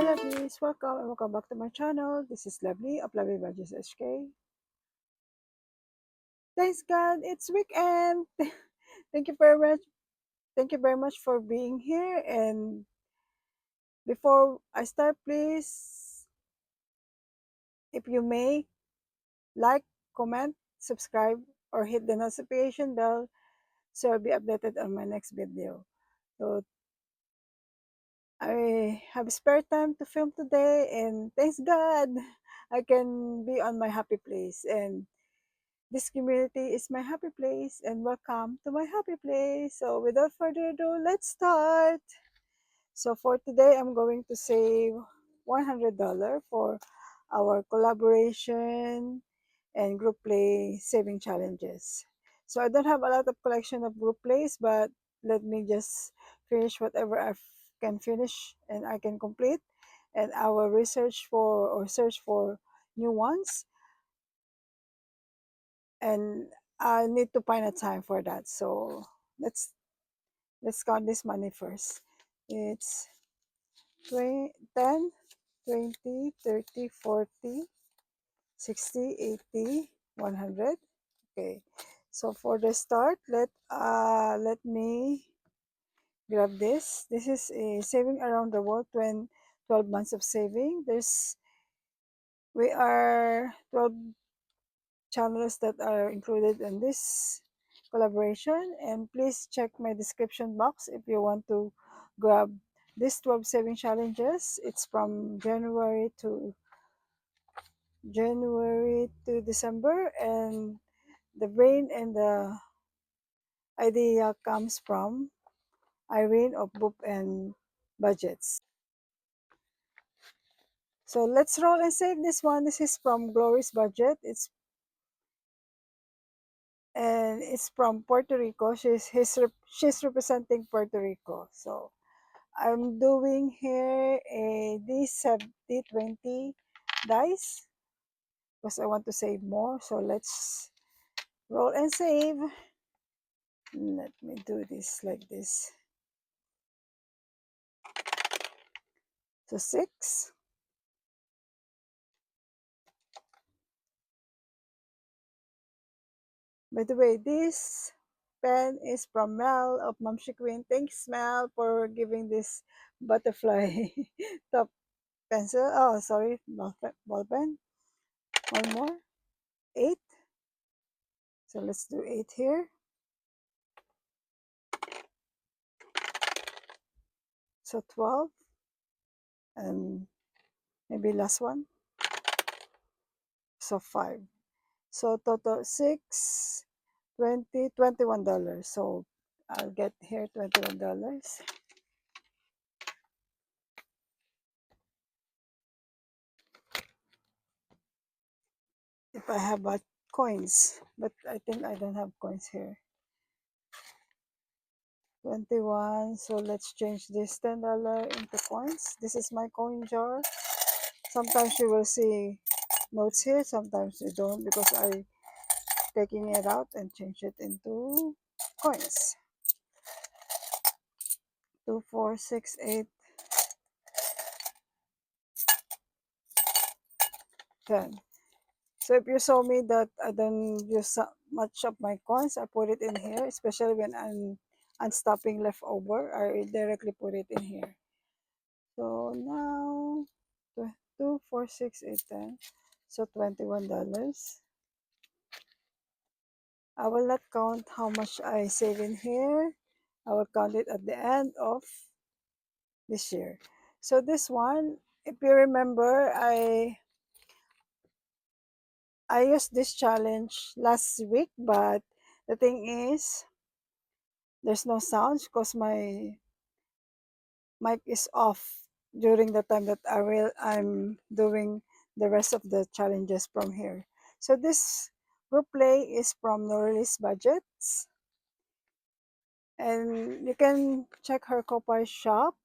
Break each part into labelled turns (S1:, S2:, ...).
S1: Lovelies, welcome and welcome back to my channel. This is Lovely of Lovely Badges HK. Thanks God, it's weekend. Thank you very much. Thank you very much for being here. And before I start, please, if you may, like, comment, subscribe, or hit the notification bell so I'll be updated on my next video. So I have spare time to film today, and thanks God, I can be on my happy place. And this community is my happy place, and welcome to my happy place. So without further ado, let's start. So for today, I'm going to save $100 for our collaboration and group play saving challenges. So I don't have a lot of collection of group plays, but let me just finish whatever I can finish and I can complete. And I will research for or search for new ones, and I need to find a time for that. So let's count this money first. It's 20, 10, 20, 30, 40, 60, 80, 100. Okay. So for the start, let me grab this. This is a saving around the world, 12 months of saving. We are 12 channels that are included in this collaboration, and please check my description box if you want to grab these 12 saving challenges. It's from January to December, and the brain and the idea comes from Irene of Boop and Budgets. So let's roll and save this one. This is from Glory's Budget. It's from Puerto Rico. She's representing Puerto Rico. So I'm doing here a D20 dice because I want to save more. So let's roll and save. Let me do this like this. So 6. By the way, this pen is from Mel of Mamshi Queen. Thanks, Mel, for giving this butterfly top pencil. Oh, sorry, ball pen. One more. 8. So let's do 8 here. So 12. And maybe last one. So 5. So total 6, 20, $21. So I'll get here $21. If I have coins, but I think I don't have coins here. 21. So let's change this $10 into coins. This is my coin jar. Sometimes you will see notes here, sometimes you don't, because I taking it out and change it into coins. 2, 4, 6, 8, 10. So if you saw me that I don't use much of my coins, I put it in here, especially when I'm unstopping leftover, I directly put it in here. So now 2, 4, 6, 8, 10. So $21. I will not count how much I save in here. I will count it at the end of this year. So this one, if you remember, I used this challenge last week, but the thing is, there's no sounds because my mic is off during the time that I'm doing the rest of the challenges from here. So this group play is from Noralis Budgets, and you can check her Kopay shop,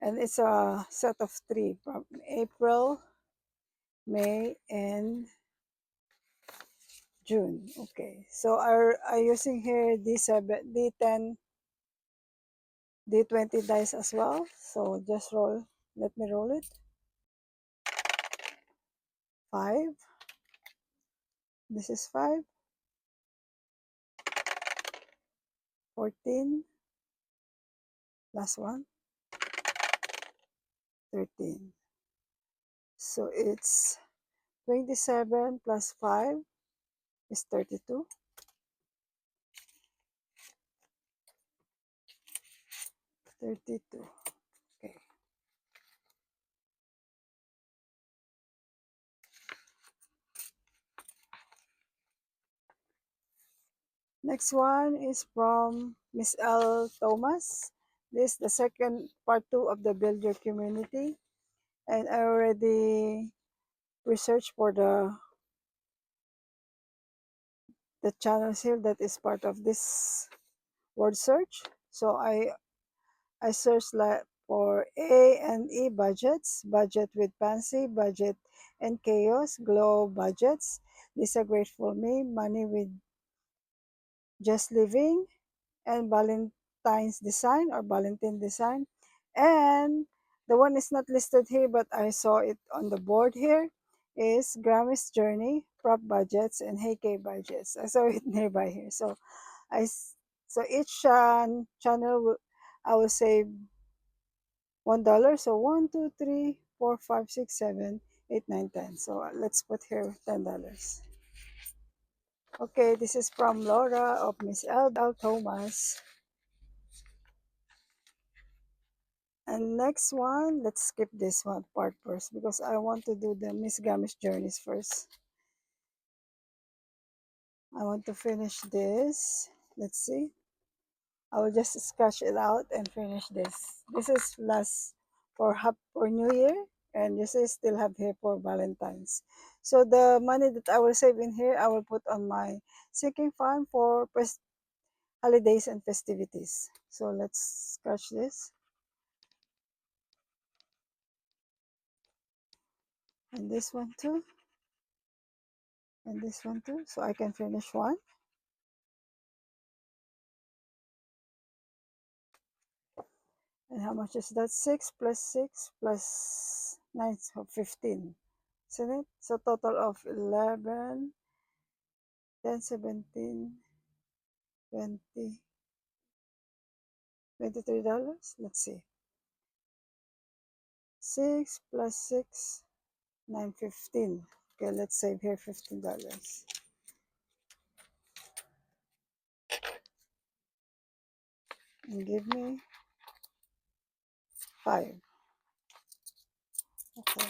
S1: and it's a set of 3 from April, May, and June. Okay, so are using here D7, D10, D20 dice as well. So just roll Let me roll it. 5. This is 5. 14. Last one. 13. So it's 27 plus 5 is 32. 32. Okay. Next one is from Miss L. Thomas. This is the second part 2 of the Build Your Community. And I already researched for the channels here that is part of this word search. So I searched like for A and E budgets, budget with Pansy, budget and chaos, glow budgets. These are great for me, money with just living, and Valentine's design or Valentine design. And the one is not listed here, but I saw it on the board here is Grammy's Journey, prop budgets, and Hey K budgets. I saw it nearby here. So so each channel I will save $1. So 1, 2, 3, 4, 5, 6, 7, 8, 9, 10. So let's put here $10. Okay, this is from Laura of Miss L. Thomas. And next one, let's skip this one part first because I want to do the Miss Gamish journeys first. I want to finish this. Let's see. I will just sketch it out and finish this. This is last for New Year, and this is still have here for Valentine's. So the money that I will save in here, I will put on my sinking fund for holidays and festivities. So let's sketch this. And this one too. And this one too. So I can finish one. And how much is that? 6 plus 6 plus 9, so 15. Isn't it? So total of 11, 10, 17, 20, $23. Let's see. 6 plus 6, 9, 15. Okay, let's save here $15. And give me 5. Okay.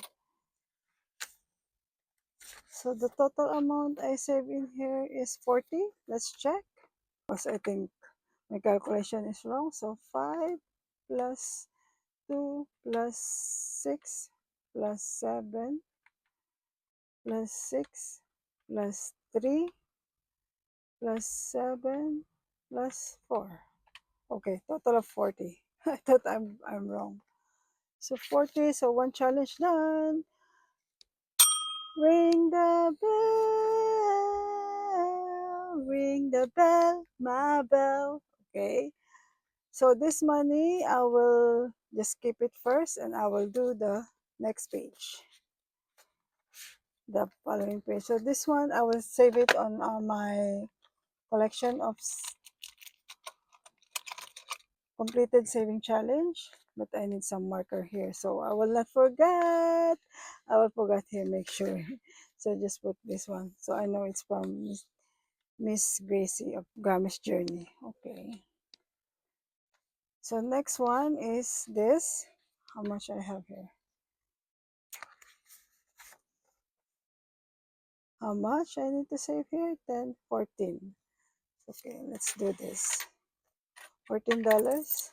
S1: So the total amount I save in here is 40. Let's check. Because I think my calculation is wrong. So 5 plus 2 plus 6 plus 7 plus 6 plus 3 plus 7 plus 4. Okay, total of 40. I thought I'm wrong. So 40, so one challenge done. Ring the bell, my bell. Okay. So this money, I will just keep it first and I will do the next page. The following page. So this one, I will save it on my collection of completed saving challenge. But I need some marker here. So I will not forget. I will forget here, make sure. So just put this one. So I know it's from Miss Gracie of Gamish Journey. Okay. So next one is this. How much I have here? How much I need to save here? 10, 14. Okay, let's do this. $14.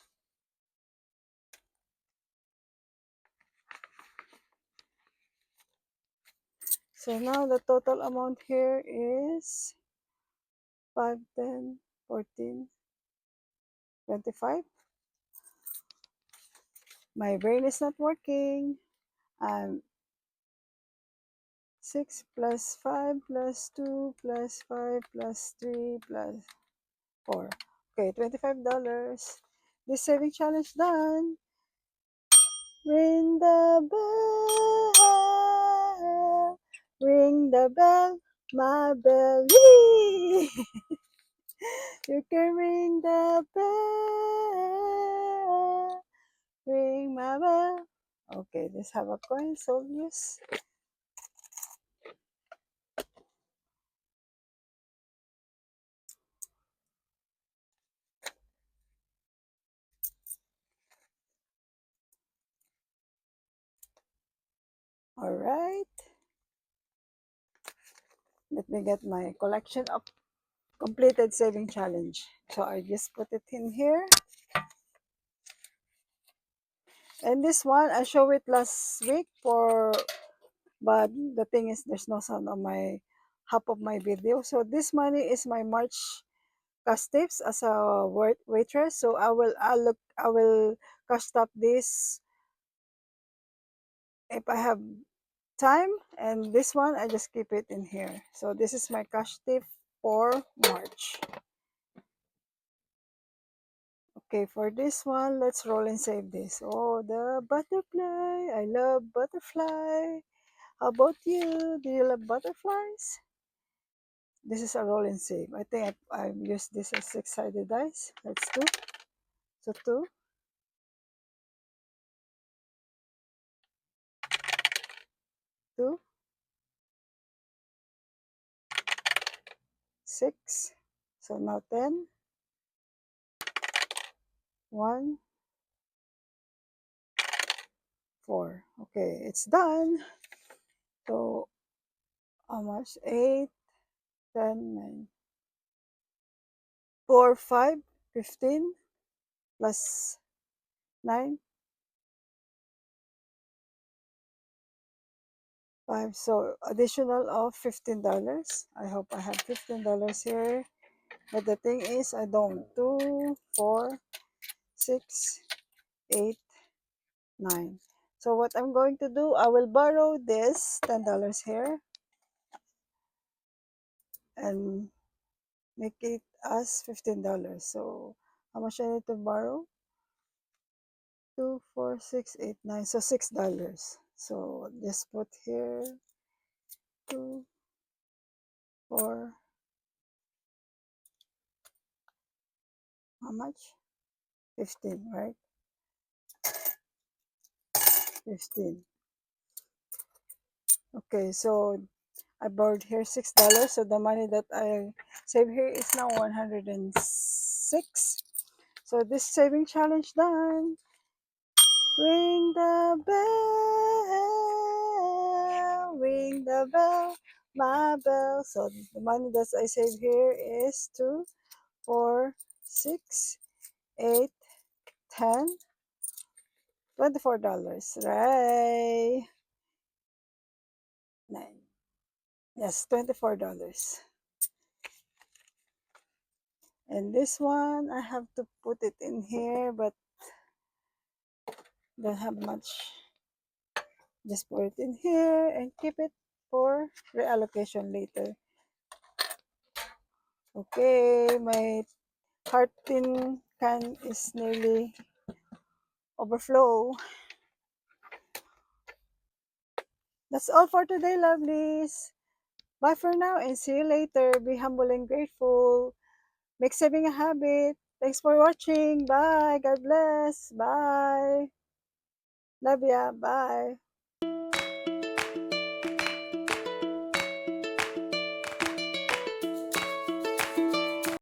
S1: So now the total amount here is 5, 10, 14, 25. My brain is not working. 6 plus 5 plus 2 plus 5 plus 3 plus 4. Okay, $25. This saving challenge done. Ring the bell, ring the bell, my belly. You can ring the bell, ring my bell. Okay, let's have a coin, soldiers. All right. Let me get my collection of completed saving challenge. So I just put it in here. And this one, I showed it last week but the thing is there's no sound on my half of my video. So this money is my March cash tips as a waitress. So I will cash tap this if I have time, and this one I just keep it in here. So this is my cash tip for March. Okay, for this one, let's roll and save this. Oh, the butterfly. I love butterfly. How about you? Do you love butterflies? This is a roll and save. I think I've used this as six-sided dice. Let's do. So two, six. So now 10, 1, 4. Okay, it's done. So how much? 8, 10, 9, 4, 5, 15 plus 9, 5. So additional of $15. I hope I have $15 here. But the thing is, I don't. 2, 4, 6, 8, 9. So what I'm going to do, I will borrow this $10 here and make it as $15. So how much I need to borrow? 2, 4, 6, 8, 9. So $6. So just put here 2, 4, how much? 15, right? 15. Okay, so I borrowed here $6. So the money that I save here is now 106. So this saving challenge done. Ring the bell, ring the bell, my bell. So the money that I save here is 2, 4, 6, 8, 10, $24. Right? 9. Yes, $24. And this one, I have to put it in here, but don't have much. Just put it in here and keep it for reallocation later. Okay, my heart tin can is nearly overflow. That's all for today, lovelies. Bye for now and see you later. Be humble and grateful. Make saving a habit. Thanks for watching. Bye. God bless. Bye. Love ya. Bye.